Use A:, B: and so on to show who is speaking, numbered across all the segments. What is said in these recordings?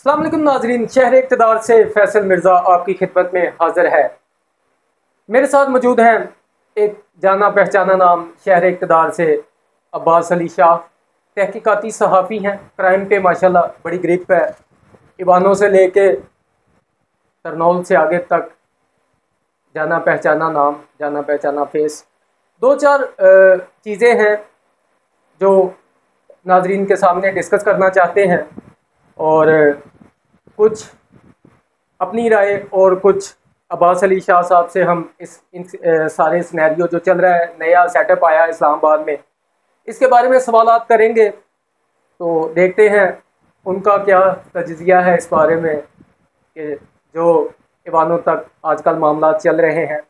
A: अस्सलाम वालेकुम नाजरीन, शहर इक़्तिदार से फैसल मिर्ज़ा आपकी खिदमत में हाजिर है। मेरे साथ मौजूद हैं एक जाना पहचाना नाम शहर इक़्तिदार से अब्बास अली शाह, तहकीकाती सहाफ़ी हैं। क्राइम पे माशाल्लाह बड़ी ग्रिप है, इबानों से लेके करनौल से आगे तक जाना पहचाना नाम, जाना पहचाना फेस। दो चार चीज़ें हैं जो नाजरीन के सामने डिस्कस करना चाहते हैं, और कुछ अपनी राय और कुछ अब्बास अली शाह साहब से हम सारे सिनेरियो जो चल रहा है, नया सेटअप आया इस्लामाबाद में, इसके बारे में सवालात करेंगे। तो देखते हैं उनका क्या तजज़िया है इस बारे में कि जो ईवानों तक आजकल मामला चल रहे हैं।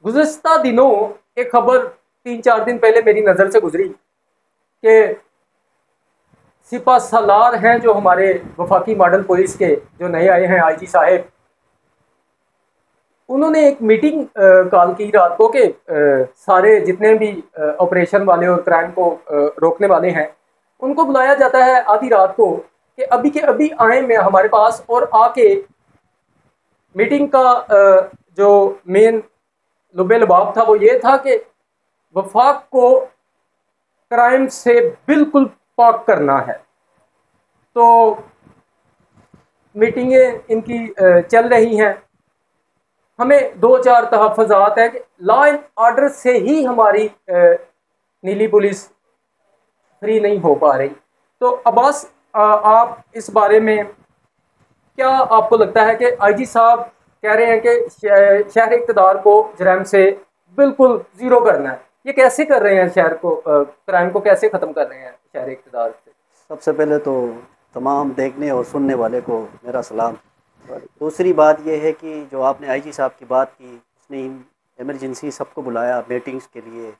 A: गुज़िश्ता दिनों एक खबर 3-4 दिन पहले मेरी नज़र से गुजरी कि सिपा सालार हैं जो हमारे वफाकी मॉडल पुलिस के जो नए आए हैं आईजी साहब, उन्होंने एक मीटिंग कॉल की रात को कि सारे जितने भी ऑपरेशन वाले और क्राइम को रोकने वाले हैं उनको बुलाया जाता है आधी रात को कि अभी के अभी आए मैं हमारे पास, और आके मीटिंग का जो मेन लुबे लबाब था वो ये था कि वफाक को क्राइम से बिल्कुल पाक करना है। तो मीटिंगें इनकी चल रही हैं। हमें 2-4 तहफ़्फ़ुज़ात है कि लॉ एंड ऑर्डर से ही हमारी नीली पुलिस फ्री नहीं हो पा रही। तो अब्बास, आप इस बारे में क्या आपको लगता है कि आईजी साहब कह रहे हैं कि शहर इक़्तिदार को जराइम से बिल्कुल ज़ीरो करना है, ये कैसे कर रहे हैं? शहर को क्राइम को कैसे ख़त्म कर रहे हैं शहर इक़्तिदार से?
B: सबसे पहले तो तमाम देखने और सुनने वाले को मेरा सलाम। दूसरी बात यह है कि जो आपने आईजी साहब की बात की, उसने इमरजेंसी सबको बुलाया मीटिंग्स के लिए।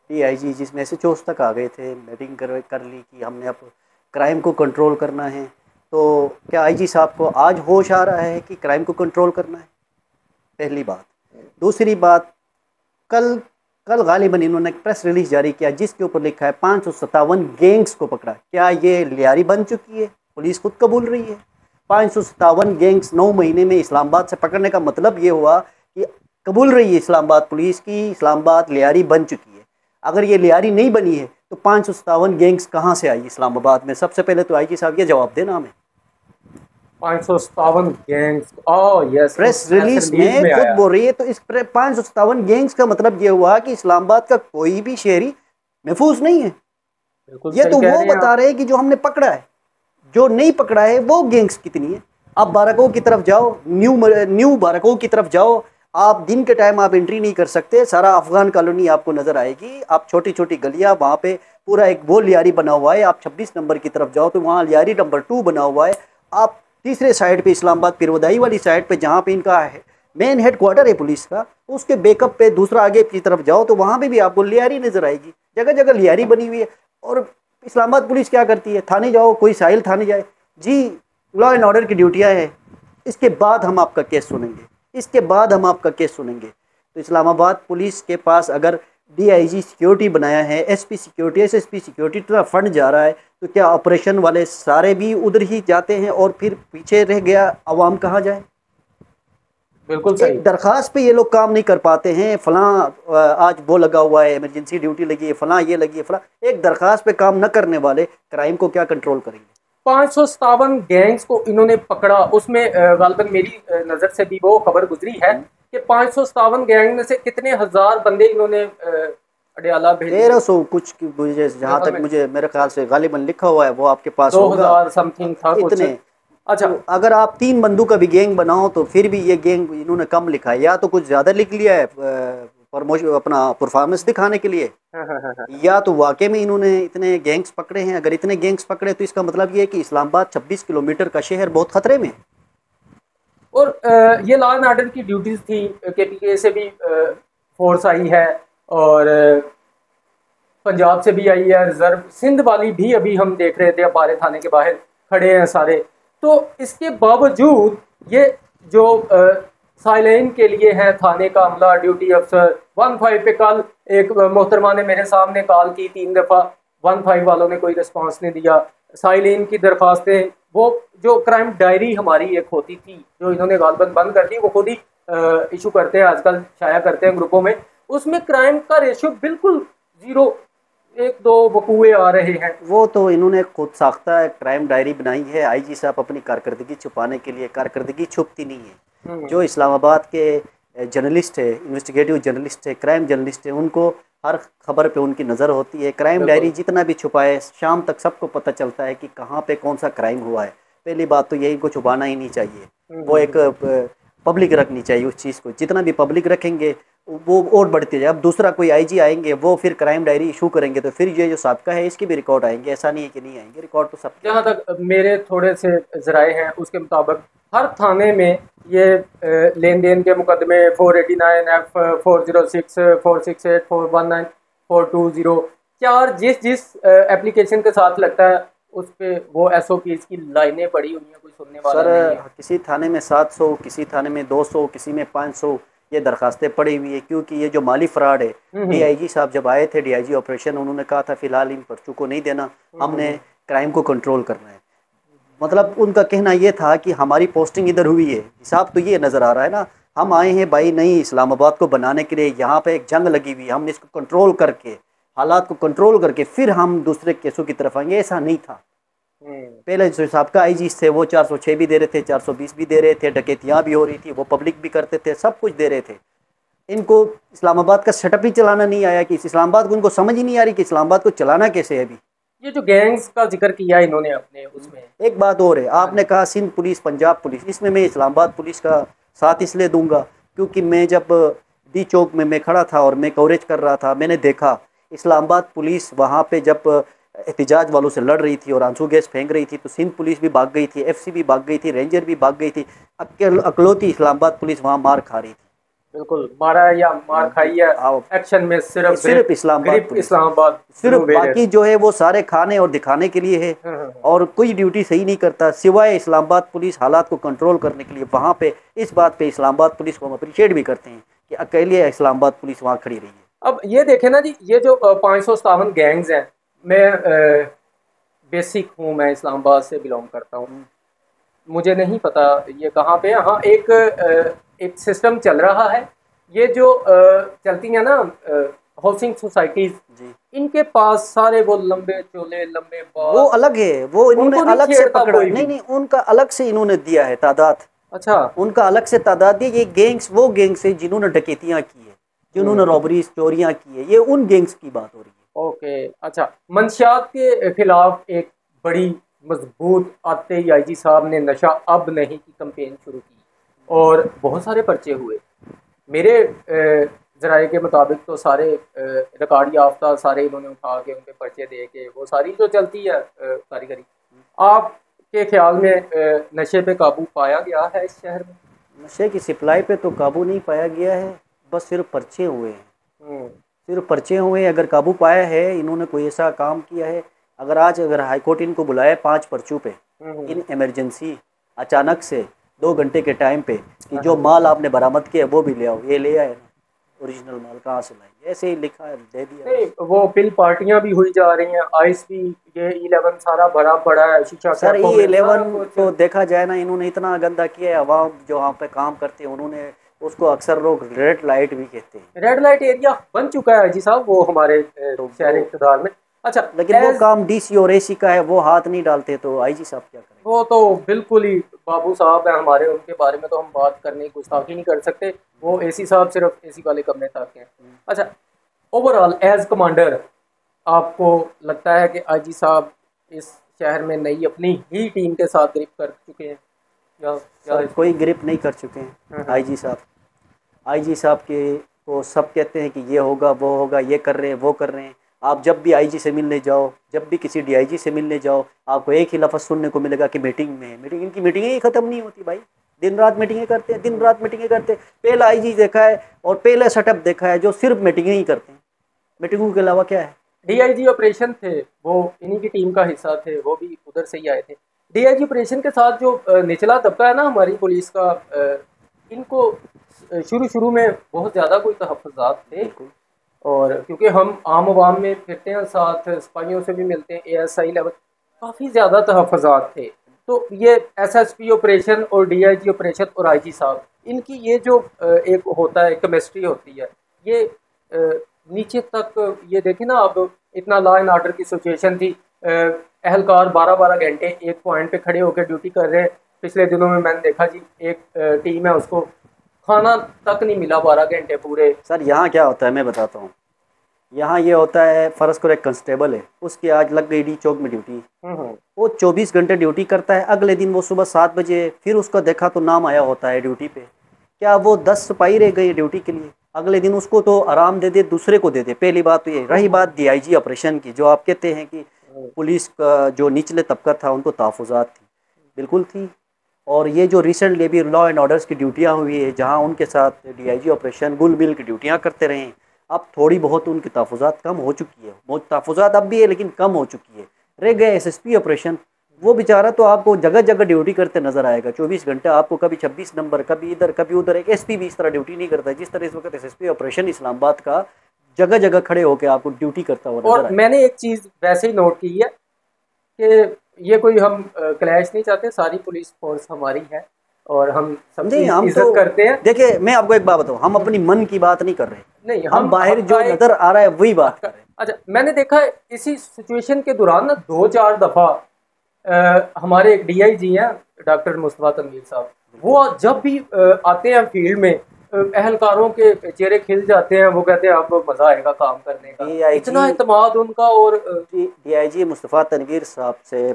B: डीआईजी जिसमें एसएचओस तक आ गए थे, मीटिंग कर ली कि हमने अब क्राइम को कंट्रोल करना है। तो क्या आईजी साहब को आज होश आ रहा है कि क्राइम को कंट्रोल करना है? पहली बात। दूसरी बात, कल गालिबन इन्होंने एक प्रेस रिलीज जारी किया जिसके ऊपर लिखा है 557 गैंग्स को पकड़ा। क्या ये लियारी बन चुकी है? पुलिस खुद कबूल रही है 557 गैंग्स 9 महीने में इस्लामाबाद से पकड़ने का मतलब ये हुआ कि कबूल रही है इस्लामाबाद पुलिस की इस्लामाबाद लियारी बन चुकी है। अगर ये लियारी नहीं बनी है तो 557 गैंग्स कहाँ से आई इस्लामाबाद में? सबसे पहले तो आईजी साहब ये जवाब देना हमें।
A: 557 गैंग्स, यस,
B: प्रेस रिलीज में खुद बोल रही है। तो इस 557 गैंग्स का मतलब ये हुआ कि इस्लामाबाद का कोई भी शहरी महफूज नहीं है। ये तो वो बता रहे हैं कि जो हमने पकड़ा है, जो नहीं पकड़ा है वो गैंग्स कितनी है। आप बारकों की तरफ जाओ, न्यू बारकों की तरफ जाओ, आप दिन के टाइम आप एंट्री नहीं कर सकते, सारा अफगान कॉलोनी आपको नजर आएगी। आप छोटी छोटी गलियां, वहाँ पे पूरा एक वो लियारी बना हुआ है। आप 26 नंबर की तरफ जाओ तो वहाँ लियारी नंबर 2 बना हुआ है। आप तीसरे साइड पे इस्लामाबाद पिरवदाई वाली साइड पे जहाँ पे इनका है मेन हेडक्वार्टर है पुलिस का, उसके बैकअप पे दूसरा आगे की तरफ जाओ तो वहाँ पे भी आपको लियारी नजर आएगी। जगह जगह लियारी बनी हुई है। और इस्लामाबाद पुलिस क्या करती है? थाने जाओ, कोई साहिल थाने जाए, जी लॉ एंड ऑर्डर की ड्यूटियाँ हैं, इसके बाद हम आपका केस सुनेंगे, इसके बाद हम आपका केस सुनेंगे। तो इस्लामाबाद पुलिस के पास अगर डीआईजी सिक्योरिटी बनाया है, एसपी सिक्योरिटी, एसएसपी सिक्योरिटी इतना फंड जा रहा है, तो क्या ऑपरेशन वाले सारे भी उधर ही जाते हैं और फिर पीछे रह गया अवाम कहाँ जाए?
A: बिल्कुल सही।
B: एक दरखास्त पे ये लोग काम नहीं कर पाते हैं। फलां आज वो लगा हुआ है, इमरजेंसी ड्यूटी लगी है, फलां ये लगी है, फलां। एक दरखास्त पे काम न करने वाले क्राइम को क्या कंट्रोल करेंगे?
A: 557 गैंग्स को इन्होंने पकड़ा, उसमें गालिबन मेरी नज़र से भी वो खबर गुजरी है कि 557 गैंग में से कितने हजार बंदे इन्होंने अडयाला भेजे।
B: 1300 कुछ की, मुझे जहाँ तक मुझे मेरे ख्याल से गालिबन लिखा हुआ है, वो आपके पास
A: 2000 समथिंग था
B: इतने।
A: अच्छा,
B: तो अगर आप 3 बंदों का भी गैंग बनाओ तो फिर भी ये गैंग इन्होंने कम लिखा है। या तो कुछ ज़्यादा लिख लिया है प्रमोशन, अपना परफॉर्मेंस दिखाने के लिए, या तो वाकई में इन्होंने इतने गैंग्स पकड़े हैं। अगर इतने गैंग्स पकड़े तो इसका मतलब ये है कि इस्लामाबाद 26 किलोमीटर का शहर बहुत खतरे में है।
A: और ये लॉ एंड ऑर्डर की ड्यूटीज थी, केपीके से भी फोर्स आई है और पंजाब से भी आई है, रिजर्व सिंध वाली भी अभी हम देख रहे थे, अपारे थाने के बाहर खड़े हैं सारे। तो इसके बावजूद ये जो साइलेन के लिए है थाने का अमला, ड्यूटी अफसर 15 पे कल एक मोहतरमा ने मेरे सामने कॉल की 3 दफ़ा, 15 वालों ने कोई रिस्पांस नहीं दिया। साइलेन की दरख्वास्तें वो जो क्राइम डायरी हमारी एक होती थी जो इन्होंने गालबन बंद कर दी, वो खुद ही इशू करते हैं आजकल, शाया करते हैं ग्रुपों में, उसमें क्राइम का रेशियो बिल्कुल जीरो, एक दो वकूए आ रहे हैं।
B: वो तो इन्होंने खुद साख्ता है क्राइम डायरी बनाई है। आईजी साहब अपनी कारकर्दगी छुपाने के लिए, कारकर्दगी छुपती नहीं है। जो इस्लामाबाद के जर्नलिस्ट है, इन्वेस्टिगेटिव जर्नलिस्ट है, क्राइम जर्नलिस्ट है, उनको हर खबर पे उनकी नज़र होती है। क्राइम डायरी जितना भी छुपाए, शाम तक सबको पता चलता है कि कहाँ पे कौन सा क्राइम हुआ है। पहली बात तो यही, इनको छुपाना ही नहीं चाहिए, वो एक पब्लिक रखनी चाहिए उस चीज़ को। जितना भी पब्लिक रखेंगे वो और बढ़ती जाए। अब दूसरा कोई आईजी आएंगे, वो फिर क्राइम डायरी इशू करेंगे, तो फिर ये जो साबिका है इसके भी रिकॉर्ड आएंगे। ऐसा नहीं है कि नहीं आएंगे, रिकॉर्ड तो सब।
A: जहाँ तक मेरे थोड़े से जराए हैं उसके मुताबिक हर थाने में ये लेन देन के मुकदमे 489F 406 468 419 420 चार जिस एप्लीकेशन के साथ लगता है उस पे वो SOPs की लाइनें पड़ी हुई हैं, कोई सुनने वाला नहीं है।
B: किसी थाने में 700, किसी थाने में 200, किसी में 500 ये दरखास्तें पड़ी हुई है। क्योंकि ये जो माली फ्रॉड है, DIG साहब जब आए थे, DIG ऑपरेशन, उन्होंने कहा था फिलहाल इन पर्चों को नहीं देना, हमने क्राइम को कंट्रोल करना है। मतलब उनका कहना ये था कि हमारी पोस्टिंग इधर हुई है। हिसाब तो ये नज़र आ रहा है ना, हम आए हैं भाई नहीं इस्लामाबाद को बनाने के लिए, यहाँ पे एक जंग लगी हुई है, हमने इसको कंट्रोल करके, हालात को कंट्रोल करके फिर हम दूसरे केसों की तरफ आएंगे। ऐसा नहीं था। पहले जो साहब आईजी थे वो 406 भी दे रहे थे, 420 भी दे रहे थे, डकैतियाँ भी हो रही थी, वो पब्लिक भी करते थे, सब कुछ दे रहे थे। इनको इस्लामाबाद का सेटअप ही चलाना नहीं आया कि इस्लामाबाद को, इनको समझ ही नहीं आ रही कि इस्लामाबाद को चलाना कैसे है। अभी
A: ये जो गैंग्स का जिक्र किया इन्होंने अपने उसमें,
B: एक बात और है, आपने कहा सिंध पुलिस, पंजाब पुलिस, इसमें मैं इस्लामाबाद पुलिस का साथ इसलिए दूंगा क्योंकि मैं जब डी चौक में मैं खड़ा था और मैं कवरेज कर रहा था, मैंने देखा इस्लामाबाद पुलिस वहाँ पे जब एहतिजाज वालों से लड़ रही थी और आंसू गैस फेंक रही थी, तो सिंध पुलिस भी भाग गई थी, FC भी भाग गई थी, रेंजर भी भाग गई थी। अकलौती इस्लामाबाद पुलिस वहाँ मार खा रही थी।
A: बिल्कुल, मारा या मार खाई है एक्शन में सिर्फ इस्लामाबाद,
B: सिर्फ बाकी जो है वो सारे खाने और दिखाने के लिए है और कोई ड्यूटी सही नहीं करता सिवाय इस्लामाबाद पुलिस हालात को कंट्रोल करने के लिए। वहाँ पे इस बात पे इस्लामाबाद पुलिस को हम अप्रिशिएट भी करते हैं कि अकेले इस्लामाबाद पुलिस वहाँ खड़ी रही है।
A: अब ये देखें ना जी, ये जो 557 गैंग्स हैं, मैं बेसिक हूँ, मैं इस्लामाबाद से बिलोंग करता हूँ, मुझे नहीं पता ये कहाँ पे। हाँ, एक सिस्टम चल रहा है, ये जो चलती है ना हाउसिंग सोसाइटीज, इनके पास सारे वो लंबे चोले लंबे बाल,
B: वो अलग है, वो इन्होंने अलग से पकड़ा। नहीं, उनका अलग से इन्होंने दिया है तादाद।
A: अच्छा,
B: उनका अलग से तादाद दिया। ये गैंग्स वो गैंग्स है जिन्होंने डकैतियाँ की है, जिन्होंने रॉबरीज चोरियाँ की है, ये उन गैंग्स की बात हो रही है।
A: ओके, अच्छा, मंशियात के खिलाफ एक बड़ी मजबूत आते ही IG साहब ने नशा अब नहीं की कैंपेन शुरू की और बहुत सारे पर्चे हुए। मेरे ज़राए के मुताबिक तो सारे रिकॉर्ड याफ्ता सारे इन्होंने उठा के उनके पर्चे दे के वो सारी जो चलती है कारीगरी। आपके ख्याल में नशे पे काबू पाया गया है इस शहर में?
B: नशे की सप्लाई पे तो काबू नहीं पाया गया है, बस सिर्फ पर्चे हुए हैं। सिर्फ पर्चे हुए। अगर काबू पाया है, इन्होंने कोई ऐसा काम किया है, अगर हाईकोर्ट इनको बुलाए 5 पर्चों पे इन इमरजेंसी अचानक से 2 घंटे के टाइम पे कि जो माल आपने बरामद किया वो भी ले आओ, ये ले आए ना, ओरिजिनल माल कहाँ से लाए, ऐसे ही लिखा है, दे दिया।
A: नहीं, वो पिल पार्टियां भी हुई जा रही हैं, आइस भी, ये E11 सारा भरा पड़ा है शीशा।
B: सर E11 तो देखा जाए ना, इन्होंने इतना गंदा किया है। अवाम जो वहाँ पे काम करते हैं उन्होंने उसको अक्सर लोग रेड लाइट भी कहते हैं।
A: रेड लाइट एरिया बन चुका है जी साहब वो हमारे शहर इक़्तिदार में। अच्छा,
B: लेकिन वो काम DC और AC का है, वो हाथ नहीं डालते, तो IG साहब क्या करें?
A: वो तो बिल्कुल ही बाबू साहब हैं हमारे, उनके बारे में तो हम बात करने की गुस्ताखी नहीं कर सकते। वो AC साहब सिर्फ AC वाले कमरे तक हैं। अच्छा, ओवरऑल एज कमांडर आपको लगता है कि IG साहब इस शहर में नई अपनी ही टीम के साथ ग्रिप कर चुके हैं या
B: कोई ग्रिप नहीं कर चुके हैं? IG साहब के को सब कहते हैं कि ये होगा वो होगा, ये कर रहे हैं वो कर रहे हैं। आप जब भी IG से मिलने जाओ, जब भी किसी DIG से मिलने जाओ, आपको एक ही लफ्ज़ सुनने को मिलेगा कि मीटिंग में है। मीटिंग, इनकी मीटिंगें ही ख़त्म नहीं होती भाई, दिन रात मीटिंगें करते हैं, दिन रात मीटिंगें करते हैं। पहला IG देखा है और पहला सेटअप देखा है जो सिर्फ मीटिंगें ही करते हैं, मीटिंगों के अलावा क्या है।
A: DIG ऑपरेशन थे, वो इन्हीं की टीम का हिस्सा थे, वो भी उधर से ही आए थे। DIG ऑपरेशन के साथ जो निचला तबका है ना हमारी पुलिस का, इनको शुरू में बहुत ज़्यादा कोई तहफ़्फ़ुज़ात थे, और क्योंकि हम आम आवाम में फिरते हैं, साथ सिपाहियों से भी मिलते हैं, ASI लेवल काफ़ी ज़्यादा तहफ़्फ़ुज़ात थे। तो ये एसएसपी ऑपरेशन और डीआईजी ऑपरेशन और आईजी साहब, इनकी ये जो एक होता है केमिस्ट्री होती है, ये नीचे तक ये देखें ना, अब इतना लॉ एंड ऑर्डर की सिचुएशन थी, अहलकार 12-12 घंटे एक पॉइंट पे खड़े होकर ड्यूटी कर रहे हैं। पिछले दिनों में मैंने देखा जी, एक टीम है उसको खाना तक नहीं मिला 12 घंटे पूरे।
B: सर यहाँ क्या होता है मैं बताता हूँ। यहाँ ये होता है, फ़र्ज़ करो एक कांस्टेबल है, उसकी आज लग गई डी चौक में ड्यूटी, वो 24 घंटे ड्यूटी करता है। अगले दिन वो सुबह 7 बजे फिर उसका देखा तो नाम आया होता है ड्यूटी पे, क्या वो 10 सिपाही रह गए ड्यूटी के लिए? अगले दिन उसको तो आराम दे दे, दूसरे को दे दे। पहली बात तो ये रही बात डीआईजी ऑपरेशन की, जो आप कहते हैं कि पुलिस का जो निचले तबका था उनको तहफ़्फ़ुज़ात थी, बिल्कुल थी। और ये जो रिसेंटली भी लॉ एंड ऑर्डर्स की ड्यूटियाँ हुई है, जहाँ उनके साथ डीआईजी ऑपरेशन गुल मिल की ड्यूटियाँ करते रहे, अब थोड़ी बहुत उनकी तहफ़्फ़ुज़ात कम हो चुकी है। बहुत तहफ़्फ़ुज़ात अब भी है लेकिन कम हो चुकी है। रह गए एसएसपी ऑपरेशन, वो बेचारा तो आपको जगह जगह ड्यूटी करते नजर आएगा 24 घंटे। आपको कभी 26 नंबर, कभी इधर कभी उधर। एक एसपी भी इस तरह ड्यूटी नहीं करता है जिस तरह इस वक्त एसएसपी ऑपरेशन इस्लामाबाद का जगह जगह खड़े होकर आपको ड्यूटी करता हुआ नजर आएगा।
A: और मैंने एक चीज़ वैसे ही नोट की है कि ये कोई हम क्लैश नहीं चाहते, सारी पुलिस फोर्स हमारी है और हम सबकी इज्जत
B: तो
A: करते हैं।
B: देखिए मैं आपको एक बात बताऊँ, हम अपनी मन की बात नहीं कर रहे,
A: नहीं,
B: हम बाहर जो नजर आ रहा है वही बात कर रहे हैं।
A: अच्छा, मैंने देखा इसी सिचुएशन के दौरान ना 2-4 दफ़ा हमारे एक डीआईजी हैं डॉक्टर मुस्तफा तनवीर साहब, वो जब भी आते हैं फील्ड में, अहलकारों के चेहरे खिल जाते हैं। वो कहते हैं अब मज़ा आएगा काम करने का, इतना इत्मीनान उनका। और
B: डीआईजी मुस्तफा तनवीर साहब से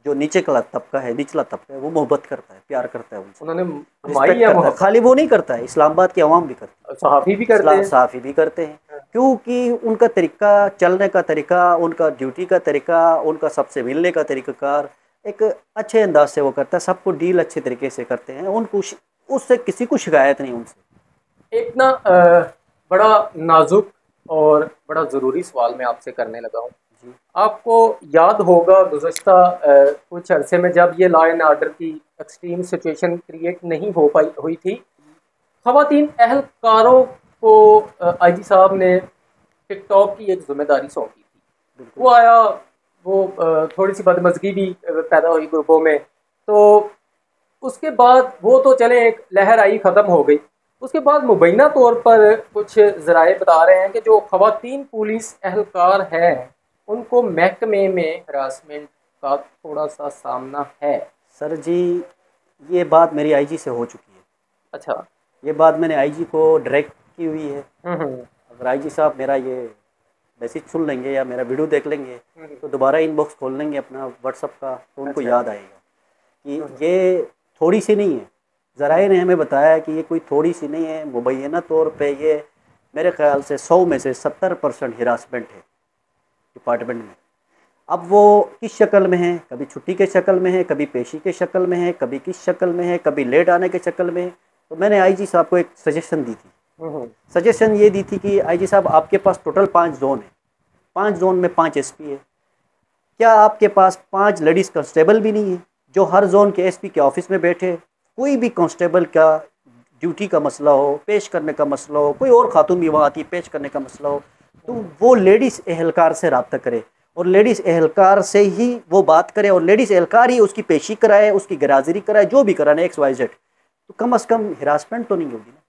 B: जो नीचे का तबका है, निचला तबका है, वो मोहब्बत करता है, प्यार करता है उनसे।
A: उन्होंने कमाई है,
B: खाली वो नहीं करता है, इस्लामाबाद की आवाम भी करती है,
A: सहाफ़ी भी करते हैं,
B: सहाफ़ी भी करते हैं। क्योंकि उनका तरीका, चलने का तरीका, उनका ड्यूटी का तरीका, उनका सबसे मिलने का तरीक़ाकार एक अच्छे अंदाज से वो करता है। सबको डील अच्छे तरीके से करते हैं, उनको उससे किसी को शिकायत नहीं उनसे।
A: एक ना बड़ा नाजुक और बड़ा ज़रूरी सवाल मैं आपसे करने लगा हूँ। आपको याद होगा गुज़श्ता कुछ अरसे में जब ये लॉ एंड ऑर्डर की एक्सट्रीम सिचुएशन क्रिएट नहीं हुई थी, ख़वातीन अहलकारों को आईजी साहब ने टिकटॉक की एक जिम्मेदारी सौंपी थी। वो आया, वो थोड़ी सी बदमज़गी भी पैदा हुई ग्रुपों में, तो उसके बाद वो तो चले एक लहर आई, ख़त्म हो गई। उसके बाद मुबैना तौर पर कुछ ज़राए बता रहे हैं कि जो ख़वातीन पुलिस अहलकार हैं उनको महकमे में हरासमेंट का थोड़ा सा सामना है।
B: सर जी, ये बात मेरी आईजी से हो चुकी है।
A: अच्छा,
B: ये बात मैंने आईजी को डायरेक्ट की हुई है। अगर आईजी साहब मेरा ये मैसेज सुन लेंगे या मेरा वीडियो देख लेंगे तो दोबारा इनबॉक्स खोल लेंगे अपना व्हाट्सअप का, तो उनको याद आएगा कि ये थोड़ी सी नहीं है। ज़राए ने हमें बताया कि ये कोई थोड़ी सी नहीं है, मुबैना तौर पे ये मेरे ख़्याल से 100 में से 70% हिरासमेंट है डिपार्टमेंट में। अब वो किस शक्ल में है, कभी छुट्टी के शक्ल में है, कभी पेशी के शक्ल में है, कभी किस शक्ल में है, कभी लेट आने के शक्ल में है। तो मैंने आईजी साहब को एक सजेशन दी थी। सजेशन ये दी थी कि आईजी साहब आपके पास टोटल 5 जोन है, 5 जोन में 5 एसपी है, क्या आपके पास 5 लेडीज़ कांस्टेबल भी नहीं है जो हर जोन के एसपी के ऑफिस में बैठे? कोई भी कांस्टेबल का ड्यूटी का मसला हो, पेश करने का मसला हो, कोई और खातून भी वहाँ आती है पेश करने का मसला हो, तो वो लेडीज़ एहलकार से रब्ता करे और लेडीज़ एहलकार से ही वो बात करे और लेडीज़ एहलकार ही उसकी पेशी कराए, उसकी गराजरी कराए, जो भी कराने XYZ। तो कम अज़ कम हिरासमेंट तो नहीं होगी ना।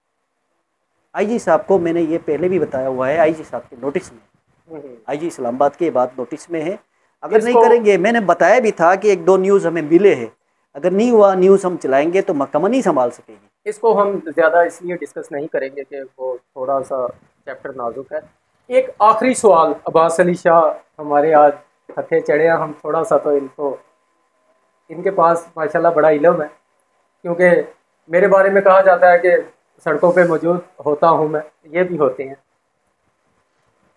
B: आईजी साहब को मैंने ये पहले भी बताया हुआ है, आईजी साहब के नोटिस में, आईजी इस्लामाबाद के बात नोटिस में है। अगर नहीं करेंगे, मैंने बताया भी था कि 1-2 न्यूज़ हमें मिले हैं, अगर नहीं हुआ न्यूज़ हम चलाएंगे तो महकमा नहीं संभाल सकेगी।
A: इसको हम ज़्यादा इसलिए डिस्कस नहीं करेंगे कि वो थोड़ा सा चैप्टर नाजुक है। एक आखिरी सवाल, अब्बास अली शाह हमारे आज थके चढ़े हैं, हम थोड़ा सा तो इनके पास माशाल्लाह बड़ा इल्म है, क्योंकि मेरे बारे में कहा जाता है कि सड़कों पे मौजूद होता हूँ मैं, ये भी होते हैं।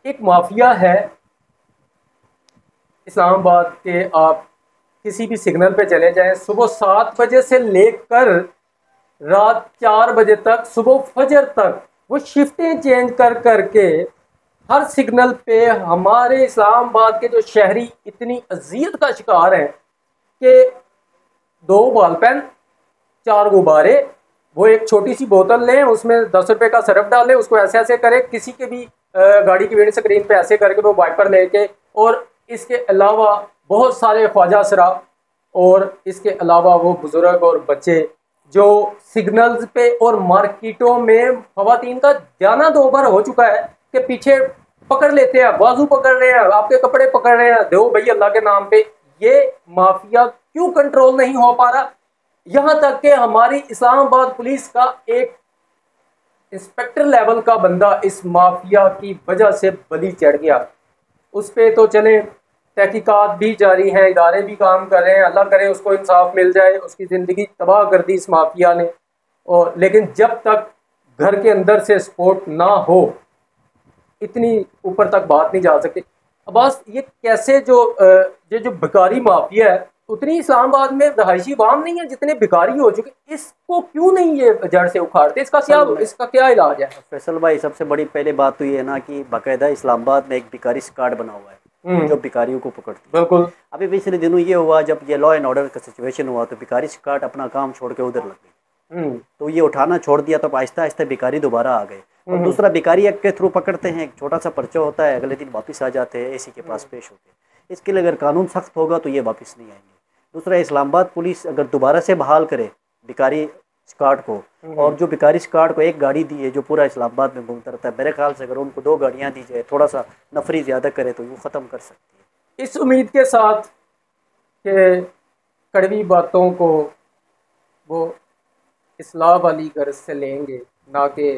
A: एक माफिया है इस्लामाबाद के, आप किसी भी सिग्नल पे चले जाएं, सुबह 7 बजे से लेकर रात 4 बजे तक, सुबह फजर तक वो शिफ्टें चेंज कर करके हर सिग्नल पे हमारे इस्लामाबाद के जो शहरी इतनी अजियत का शिकार हैं कि 2 बॉल पेन, 4 गुब्बारे, वो एक छोटी सी बोतल लें, उसमें 10 रुपये का सरफ डालें, उसको ऐसे ऐसे करें, किसी के भी गाड़ी की विंड स्क्रीन पे ऐसे करके वो वाइपर लेके, और इसके अलावा बहुत सारे ख्वाजा शराब और इसके अलावा वो बुजुर्ग और बच्चे जो सिग्नल्स पे और मार्केटों में खवातीन का जाना 2 बार हो चुका है कि पीछे पकड़ लेते हैं, बाजू पकड़ रहे हैं, आपके कपड़े पकड़ रहे हैं, दो भाई अल्लाह के नाम पे। ये माफिया क्यों कंट्रोल नहीं हो पा रहा? यहाँ तक कि हमारी इस्लामाबाद पुलिस का एक इंस्पेक्टर लेवल का बंदा इस माफिया की वजह से बलि चढ़ गया। उस पर तो चले तहकीकात भी जारी है, इदारे भी काम कर रहे हैं, अल्लाह करे उसको इंसाफ मिल जाए। उसकी ज़िंदगी तबाह कर दी इस माफिया ने। और लेकिन जब तक घर के अंदर से सपोर्ट ना हो इतनी ऊपर तक बात नहीं जा सकती। अब्बास, ये कैसे जो भिखारी माफिया है, उतनी इस्लामाबाद में रहायशी वाम नहीं है जितने भिखारी हो चुके, इसको क्यों नहीं ये जड़ से उखाड़ते? इसका क्या इलाज है?
B: फैसल भाई, सबसे बड़ी पहले बात तो ये है ना कि बाकायदा इस्लामाबाद में एक भिखारी स्क्वाड बना हुआ है जो भिखारियों को पकड़ती है।
A: बिल्कुल।
B: अभी पिछले दिनों ये हुआ जब ये लॉ एंड ऑर्डर का सिचुएशन हुआ तो भिखारी स्क्वाड अपना काम छोड़ के उधर लग गई। तो ये उठाना छोड़ दिया तो आहिस्ता आहिस्ता भिखारी दोबारा आ गए। और दूसरा, भिखारी एक्ट के थ्रू पकड़ते हैं, एक छोटा सा पर्चा होता है, अगले दिन वापस आ जाते हैं एसी के पास पेश होते हैं। इसके लिए अगर कानून सख्त होगा तो ये वापस नहीं आएंगे। दूसरा, इस्लामाबाद पुलिस अगर दोबारा से बहाल करे भिखारी स्क्वाड को, और जो भिखारी स्क्वाड को एक गाड़ी दी है जो पूरा इस्लामाबाद में घूमता रहता है, मेरे ख्याल से अगर उनको 2 गाड़ियाँ दी जाए, थोड़ा सा नफरी ज़्यादा करे तो वो ख़त्म कर सकती है।
A: इस उम्मीद के साथ कि कड़वी बातों को वो इस्लाह वाली गर्ज से लेंगे, ना कि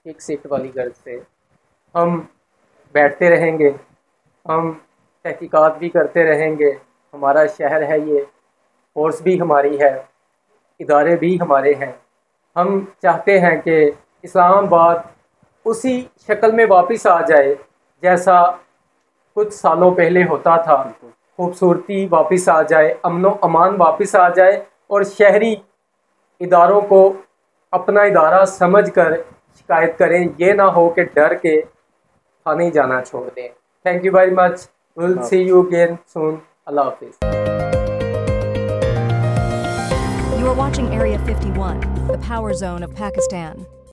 A: किक सीट वाली गर्ज से, हम बैठते रहेंगे, हम तहकीकात भी करते रहेंगे। हमारा शहर है ये, फोर्स भी हमारी है, इदारे भी हमारे हैं। हम चाहते हैं कि इस्लामाबाद उसी शक्ल में वापस आ जाए जैसा कुछ सालों पहले होता था। खूबसूरती वापस आ जाए, अमनो अमान वापस आ जाए, और शहरी इदारों को अपना इदारा समझकर शिकायत करें। ये ना हो कि डर के थाने जाना छोड़ दें। Thank you very much. Will see you again soon. अल्लाह हाफिज़।
C: You are watching Area 51, the power zone of Pakistan.